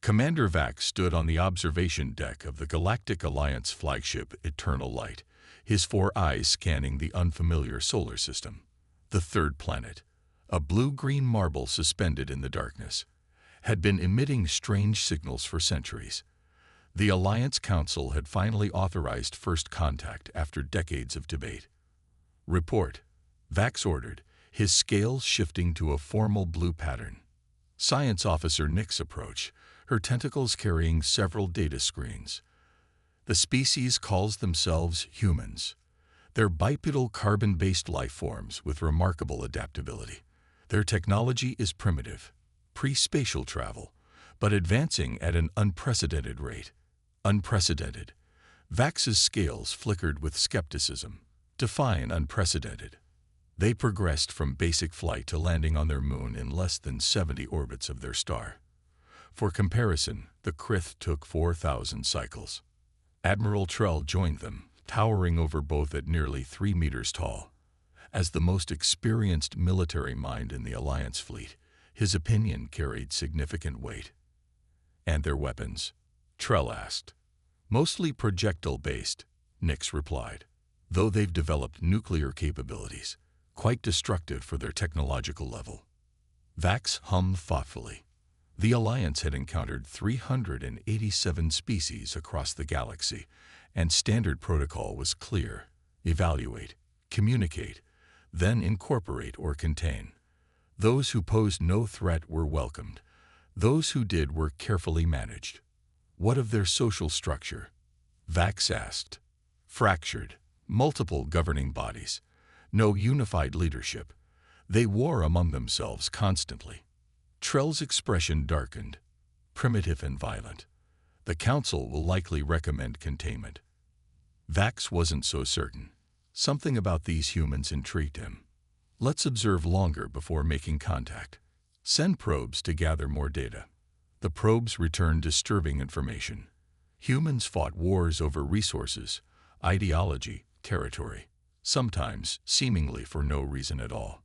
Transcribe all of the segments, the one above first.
Commander Vax stood on the observation deck of the Galactic Alliance flagship Eternal Light, his 4 eyes scanning the unfamiliar solar system. The third planet, a blue-green marble suspended in the darkness, had been emitting strange signals for centuries. The Alliance Council had finally authorized first contact after decades of debate. "Report," Vax ordered, his scales shifting to a formal blue pattern. Science Officer Nix approached, her tentacles carrying several data screens. "The species calls themselves humans. They're bipedal carbon-based life forms with remarkable adaptability. Their technology is primitive, pre-spatial travel, but advancing at an unprecedented rate." Unprecedented. Vax's scales flickered with skepticism. Define unprecedented. They progressed from basic flight to landing on their moon in less than 70 orbits of their star. For comparison, the Krith took 4,000 cycles. Admiral Trell joined them, towering over both at nearly 3 meters tall. As the most experienced military mind in the Alliance fleet, his opinion carried significant weight. "And their weapons?" Trell asked. "Mostly projectile-based," Nix replied, "though they've developed nuclear capabilities, quite destructive for their technological level." Vax hummed thoughtfully. The Alliance had encountered 387 species across the galaxy, and standard protocol was clear: evaluate, communicate, then incorporate or contain. Those who posed no threat were welcomed. Those who did were carefully managed. "What of their social structure?" Vax asked. "Fractured, multiple governing bodies, no unified leadership. They war among themselves constantly." Trell's expression darkened. "Primitive and violent. The Council will likely recommend containment." Vax wasn't so certain. Something about these humans intrigued him. "Let's observe longer before making contact. Send probes to gather more data." The probes returned disturbing information. Humans fought wars over resources, ideology, territory, sometimes seemingly for no reason at all.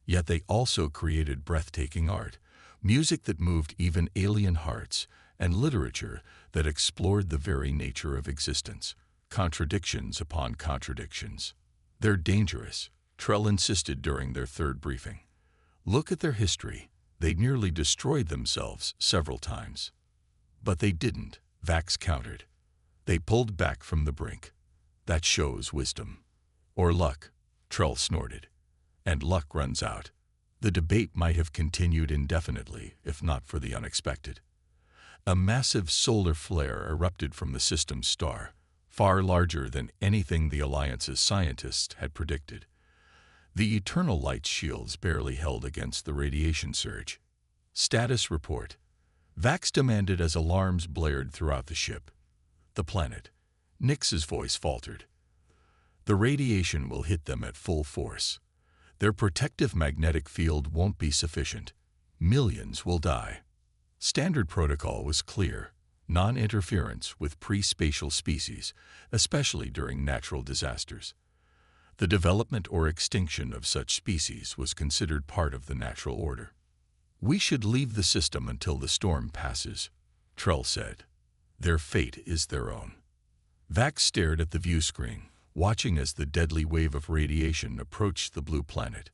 Yet they also created breathtaking art, music that moved even alien hearts, and literature that explored the very nature of existence, contradictions upon contradictions. "They're dangerous," Trell insisted during their third briefing. "Look at their history. They nearly destroyed themselves several times." "But they didn't," Vax countered. "They pulled back from the brink. That shows wisdom." "Or luck," Trell snorted. "And luck runs out." The debate might have continued indefinitely if not for the unexpected. A massive solar flare erupted from the system's star, far larger than anything the Alliance's scientists had predicted. The Eternal Light's shields barely held against the radiation surge. "Status report," Vax demanded as alarms blared throughout the ship. "The planet." Nix's voice faltered. "The radiation will hit them at full force. Their protective magnetic field won't be sufficient. Millions will die." Standard protocol was clear: non-interference with pre-spatial species, especially during natural disasters. The development or extinction of such species was considered part of the natural order. "We should leave the system until the storm passes," Trell said. "Their fate is their own." Vax stared at the view screen, watching as the deadly wave of radiation approached the blue planet.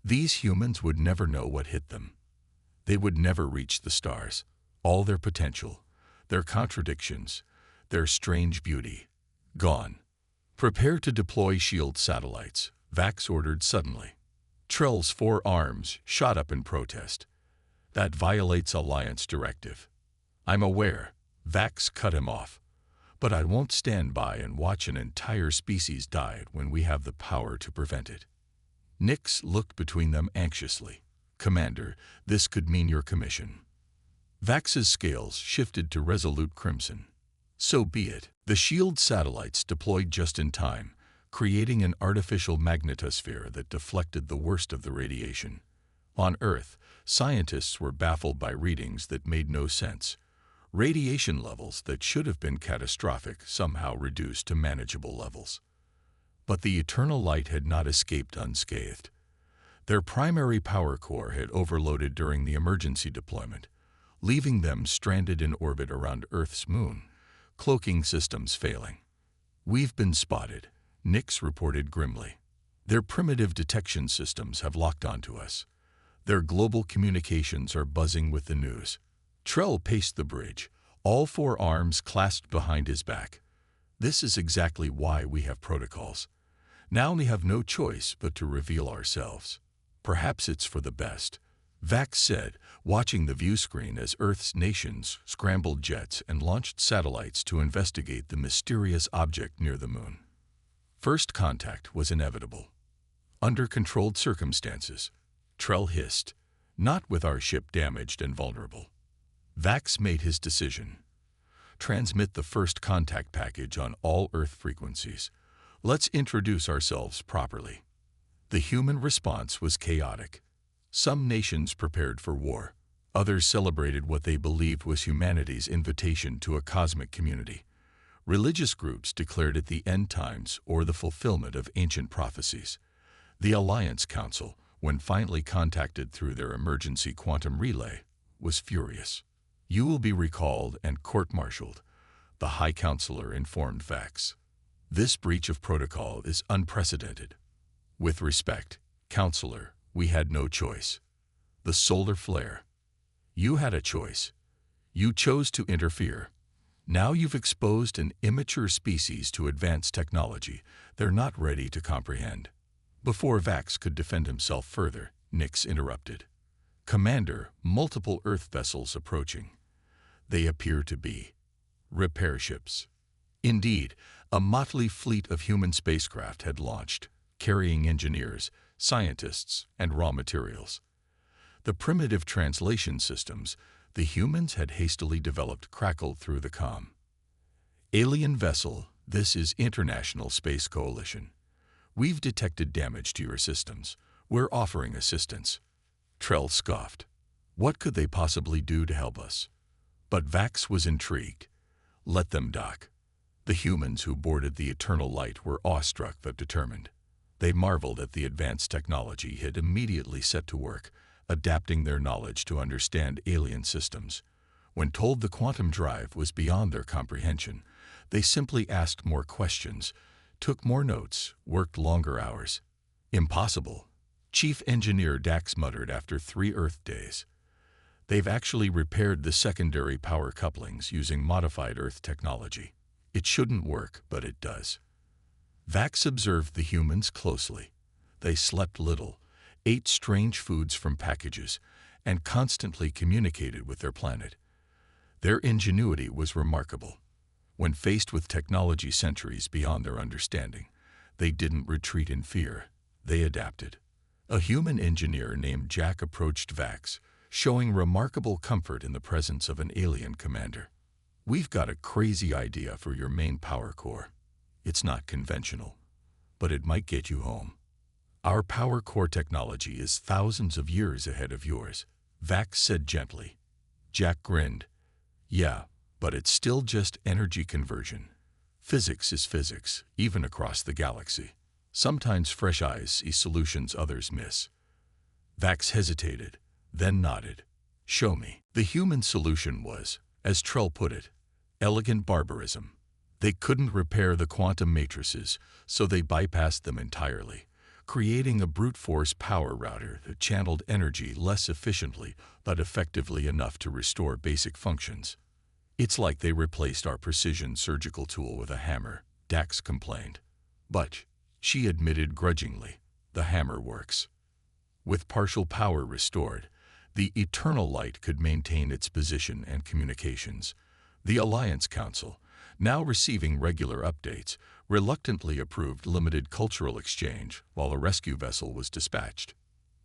These humans would never know what hit them. They would never reach the stars. All their potential, their contradictions, their strange beauty, gone. "Prepare to deploy shield satellites," Vax ordered suddenly. Trell's 4 arms shot up in protest. "That violates Alliance directive." "I'm aware," Vax cut him off. "But I won't stand by and watch an entire species die when we have the power to prevent it." Nix looked between them anxiously. "Commander, this could mean your commission." Vax's scales shifted to resolute crimson. "So be it." The shield satellites deployed just in time, creating an artificial magnetosphere that deflected the worst of the radiation. On Earth, scientists were baffled by readings that made no sense. Radiation levels that should have been catastrophic somehow reduced to manageable levels. But the Eternal Light had not escaped unscathed. Their primary power core had overloaded during the emergency deployment. leaving them stranded in orbit around Earth's moon, cloaking systems failing. "We've been spotted," Nix reported grimly. "Their primitive detection systems have locked onto us. Their global communications are buzzing with the news." Trell paced the bridge, all four arms clasped behind his back. "This is exactly why we have protocols. Now we have no choice but to reveal ourselves. Perhaps it's for the best," Vax said, watching the view screen as Earth's nations scrambled jets and launched satellites to investigate the mysterious object near the moon. First contact was inevitable. "Under controlled circumstances," Trell hissed, "not with our ship damaged and vulnerable." Vax made his decision. "Transmit the first contact package on all Earth frequencies. Let's introduce ourselves properly." The human response was chaotic. Some nations prepared for war. Others celebrated what they believed was humanity's invitation to a cosmic community. Religious groups declared it the end times or the fulfillment of ancient prophecies. The Alliance Council, when finally contacted through their emergency quantum relay, was furious. "You will be recalled and court-martialed," the High Counselor informed Vax. "This breach of protocol is unprecedented. With respect, Counselor, we had no choice." The solar flare. "You had a choice. You chose to interfere. Now you've exposed an immature species to advanced technology they're not ready to comprehend." Before Vax could defend himself further, Nix interrupted. "Commander, multiple Earth vessels approaching. They appear to be repair ships." Indeed, a motley fleet of human spacecraft had launched, carrying engineers, scientists, and raw materials. The primitive translation systems the humans had hastily developed crackled through the comm. "Alien vessel, this is International Space Coalition. We've detected damage to your systems. We're offering assistance." Trell scoffed. What could they possibly do to help us? But Vax was intrigued. Let them dock. The humans who boarded the Eternal Light were awestruck but determined. They marveled at the advanced technology had immediately set to work, adapting their knowledge to understand alien systems. When told the quantum drive was beyond their comprehension, they simply asked more questions, took more notes, worked longer hours. "Impossible," Chief Engineer Dax muttered after 3 Earth days. "They've actually repaired the secondary power couplings using modified Earth technology. It shouldn't work, but it does." Vax observed the humans closely. They slept little, ate strange foods from packages, and constantly communicated with their planet. Their ingenuity was remarkable. When faced with technology centuries beyond their understanding, they didn't retreat in fear. They adapted. A human engineer named Jack approached Vax, showing remarkable comfort in the presence of an alien commander. "We've got a crazy idea for your main power core. It's not conventional, but it might get you home. Our power core technology is thousands of years ahead of yours," Vax said gently. Jack grinned. "Yeah, but it's still just energy conversion. Physics is physics, even across the galaxy. Sometimes fresh eyes see solutions others miss." Vax hesitated, then nodded. "Show me." The human solution was, as Trell put it, elegant barbarism. They couldn't repair the quantum matrices, so they bypassed them entirely, creating a brute force power router that channeled energy less efficiently but effectively enough to restore basic functions. "It's like they replaced our precision surgical tool with a hammer," Dax complained. "But," she admitted grudgingly, "the hammer works." With partial power restored, the Eternal Light could maintain its position and communications. The Alliance Council, now receiving regular updates, reluctantly approved limited cultural exchange while a rescue vessel was dispatched.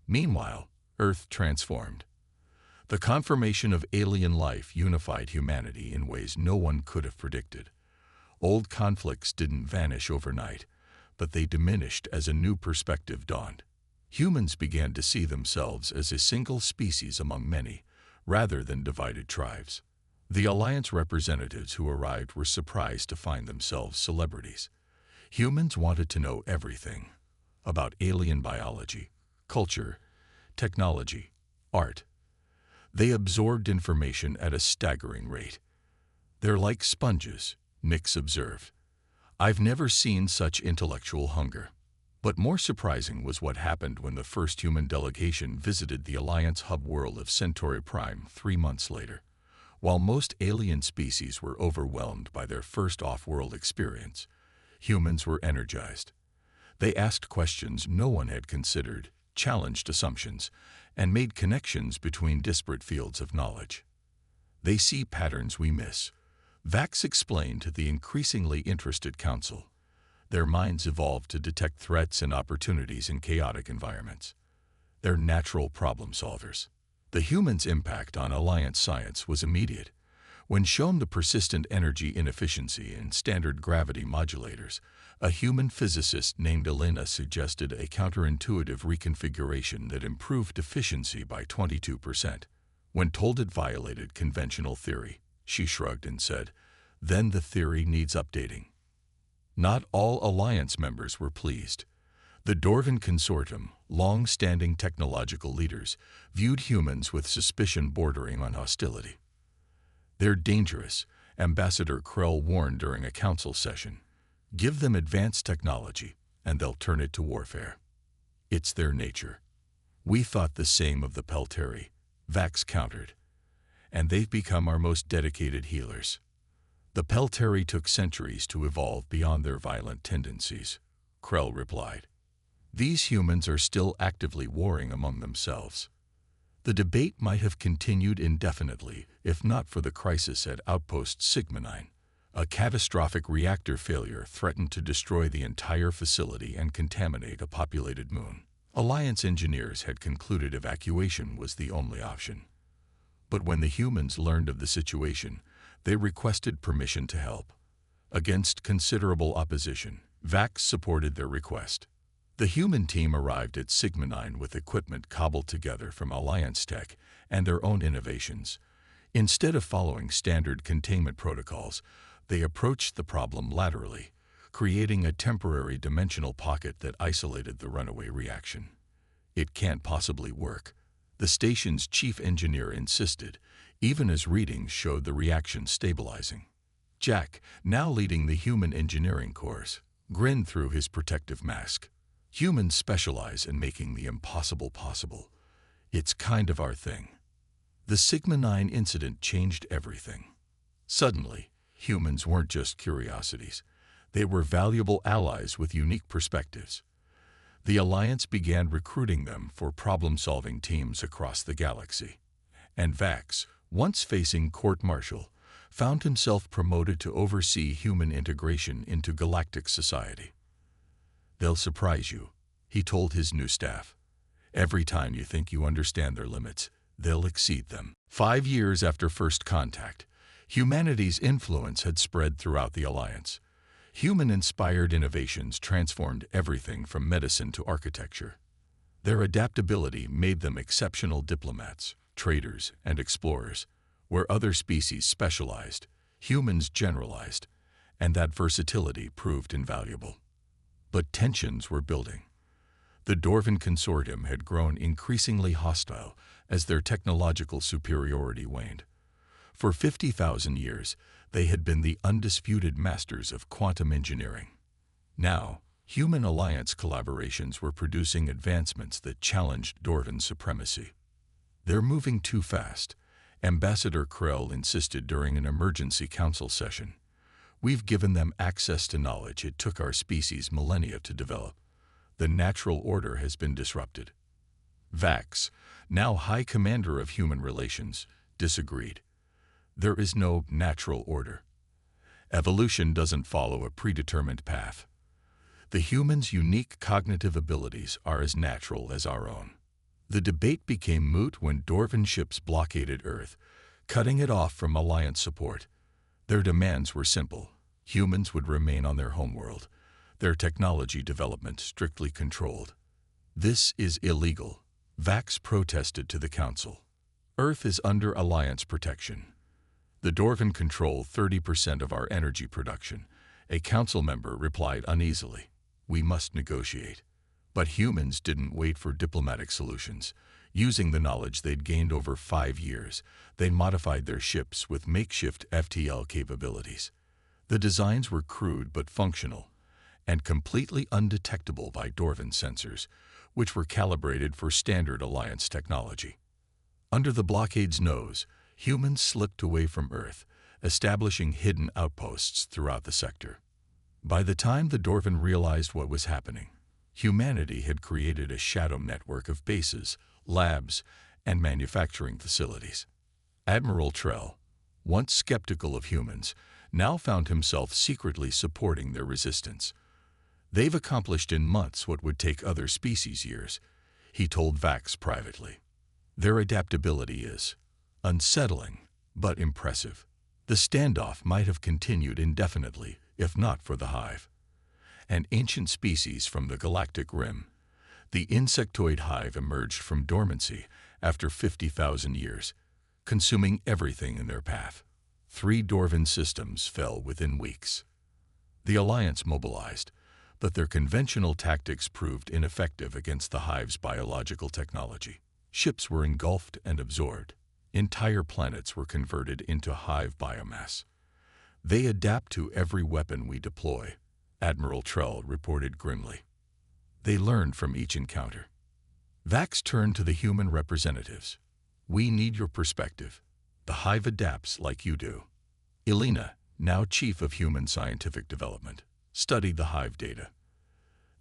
Meanwhile, Earth transformed. The confirmation of alien life unified humanity in ways no one could have predicted. Old conflicts didn't vanish overnight, but they diminished as a new perspective dawned. Humans began to see themselves as a single species among many, rather than divided tribes. The Alliance representatives who arrived were surprised to find themselves celebrities. Humans wanted to know everything about alien biology, culture, technology, art. They absorbed information at a staggering rate. "They're like sponges," Nix observed. "I've never seen such intellectual hunger." But more surprising was what happened when the first human delegation visited the Alliance hub world of Centauri Prime 3 months later. While most alien species were overwhelmed by their first off-world experience, humans were energized. They asked questions no one had considered, challenged assumptions, and made connections between disparate fields of knowledge. "They see patterns we miss," Vax explained to the increasingly interested council. Their minds evolved to detect threats and opportunities in chaotic environments. They're natural problem solvers. The humans' impact on Alliance science was immediate. When shown the persistent energy inefficiency in standard gravity modulators, a human physicist named Elena suggested a counterintuitive reconfiguration that improved efficiency by 22%. When told it violated conventional theory, she shrugged and said, "Then the theory needs updating." Not all Alliance members were pleased. The Dorvan Consortium, long-standing technological leaders, viewed humans with suspicion bordering on hostility. "They're dangerous," Ambassador Krell warned during a council session. "Give them advanced technology, and they'll turn it to warfare. It's their nature." "We thought the same of the Pelteri," Vax countered. "And they've become our most dedicated healers." "The Pelteri took centuries to evolve beyond their violent tendencies," Krell replied. "These humans are still actively warring among themselves." The debate might have continued indefinitely if not for the crisis at Outpost Sigma 9. A catastrophic reactor failure threatened to destroy the entire facility and contaminate a populated moon. Alliance engineers had concluded evacuation was the only option. But when the humans learned of the situation, they requested permission to help. Against considerable opposition, Vax supported their request. The human team arrived at Sigma 9 with equipment cobbled together from Alliance tech and their own innovations. Instead of following standard containment protocols, they approached the problem laterally, creating a temporary dimensional pocket that isolated the runaway reaction. "It can't possibly work," the station's chief engineer insisted, even as readings showed the reaction stabilizing. Jack, now leading the human engineering course, grinned through his protective mask. "Humans specialize in making the impossible possible. It's kind of our thing." The Sigma 9 incident changed everything. Suddenly, humans weren't just curiosities. They were valuable allies with unique perspectives. The Alliance began recruiting them for problem-solving teams across the galaxy. And Vax, once facing court-martial, found himself promoted to oversee human integration into galactic society. "They'll surprise you," he told his new staff. "Every time you think you understand their limits, they'll exceed them." 5 years after first contact, humanity's influence had spread throughout the Alliance. Human-inspired innovations transformed everything from medicine to architecture. Their adaptability made them exceptional diplomats, traders, and explorers. Where other species specialized, humans generalized, and that versatility proved invaluable. But tensions were building. The Dorvan Consortium had grown increasingly hostile as their technological superiority waned. For 50,000 years, they had been the undisputed masters of quantum engineering. Now, human alliance collaborations were producing advancements that challenged Dorvan supremacy. "They're moving too fast," Ambassador Krell insisted during an emergency council session. "We've given them access to knowledge it took our species millennia to develop. The natural order has been disrupted." Vax, now High Commander of Human Relations, disagreed. "There is no natural order. Evolution doesn't follow a predetermined path. The humans' unique cognitive abilities are as natural as our own." The debate became moot when Dorvan ships blockaded Earth, cutting it off from Alliance support. Their demands were simple. Humans would remain on their homeworld, their technology development strictly controlled. "This is illegal," Vax protested to the Council. "Earth is under Alliance protection. The Dorvan control 30% of our energy production," a council member replied uneasily. "We must negotiate." But humans didn't wait for diplomatic solutions. Using the knowledge they'd gained over 5 years, they modified their ships with makeshift FTL capabilities. The designs were crude but functional, and completely undetectable by Dorvan sensors, which were calibrated for standard Alliance technology. Under the blockade's nose, humans slipped away from Earth, establishing hidden outposts throughout the sector. By the time the Dorvan realized what was happening, humanity had created a shadow network of bases, labs, and manufacturing facilities. Admiral Trell, once skeptical of humans, now found himself secretly supporting their resistance. They've accomplished in months what would take other species years, he told Vax privately. Their adaptability is unsettling, but impressive. The standoff might have continued indefinitely, if not for the hive. An ancient species from the galactic rim, the insectoid hive emerged from dormancy after 50,000 years, consuming everything in their path. 3 Dorvan systems fell within weeks. The Alliance mobilized, but their conventional tactics proved ineffective against the hive's biological technology. Ships were engulfed and absorbed. Entire planets were converted into hive biomass. They adapt to every weapon we deploy, Admiral Trell reported grimly. They learned from each encounter. Vax turned to the human representatives. We need your perspective. The hive adapts like you do. Elena, now chief of human scientific development, studied the hive data.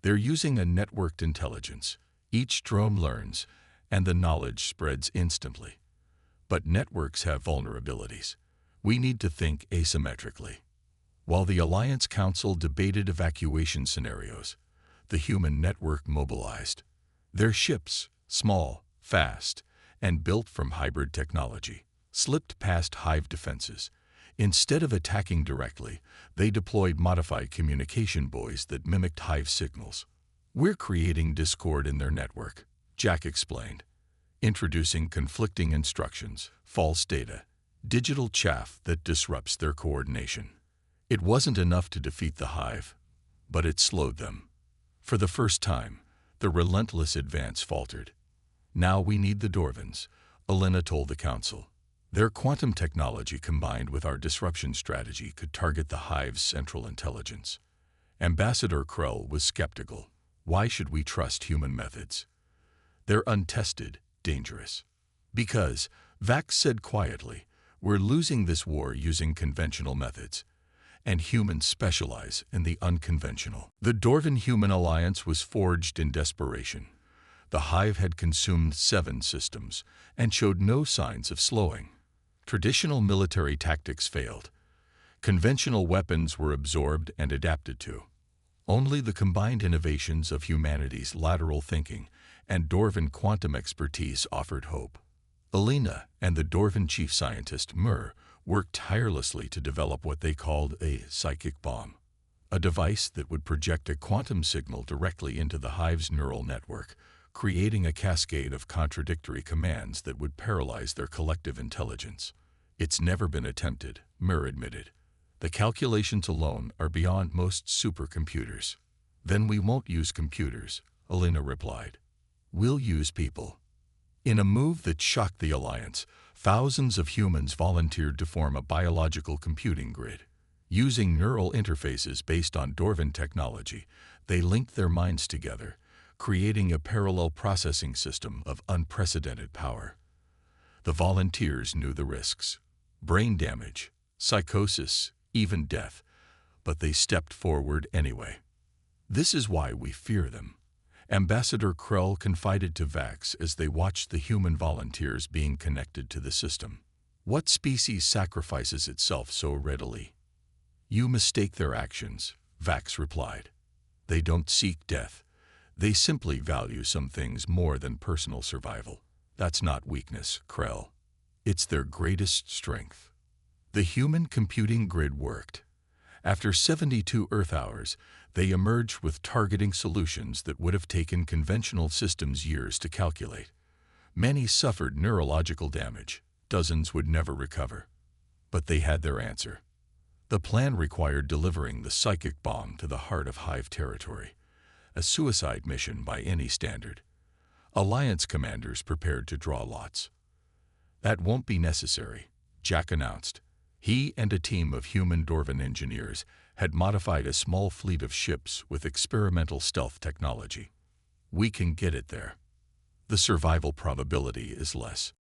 They're using a networked intelligence. Each drone learns, and the knowledge spreads instantly. But networks have vulnerabilities. We need to think asymmetrically. While the Alliance Council debated evacuation scenarios, the human network mobilized. Their ships, small, fast, and built from hybrid technology, slipped past hive defenses. Instead of attacking directly, they deployed modified communication buoys that mimicked hive signals. We're creating discord in their network, Jack explained, introducing conflicting instructions, false data, digital chaff that disrupts their coordination. It wasn't enough to defeat the hive, but it slowed them. For the first time, the relentless advance faltered. Now we need the Dorvans, Elena told the council. Their quantum technology combined with our disruption strategy could target the hive's central intelligence. Ambassador Krell was skeptical. Why should we trust human methods? They're untested, dangerous. Because, Vax said quietly, we're losing this war using conventional methods, and humans specialize in the unconventional. The Dorvan-Human Alliance was forged in desperation. The hive had consumed 7 systems and showed no signs of slowing. Traditional military tactics failed. Conventional weapons were absorbed and adapted to. Only the combined innovations of humanity's lateral thinking and Dorvan quantum expertise offered hope. Elena and the Dorvan chief scientist Mur worked tirelessly to develop what they called a psychic bomb, a device that would project a quantum signal directly into the hive's neural network, creating a cascade of contradictory commands that would paralyze their collective intelligence. It's never been attempted, Mur admitted. The calculations alone are beyond most supercomputers. Then we won't use computers, Elena replied. We'll use people. In a move that shocked the Alliance, thousands of humans volunteered to form a biological computing grid. Using neural interfaces based on Dorvan technology, they linked their minds together, creating a parallel processing system of unprecedented power. The volunteers knew the risks: brain damage, psychosis, even death, but they stepped forward anyway. This is why we fear them, Ambassador Krell confided to Vax as they watched the human volunteers being connected to the system. What species sacrifices itself so readily? You mistake their actions, Vax replied. They don't seek death. They simply value some things more than personal survival. That's not weakness, Krell. It's their greatest strength. The human computing grid worked. After 72 Earth hours, they emerged with targeting solutions that would have taken conventional systems years to calculate. Many suffered neurological damage. Dozens would never recover. But they had their answer. The plan required delivering the psychic bomb to the heart of Hive territory, a suicide mission by any standard. Alliance commanders prepared to draw lots. "That won't be necessary," Jack announced. He and a team of human Dorvan engineers had modified a small fleet of ships with experimental stealth technology. "We can get it there. The survival probability is less."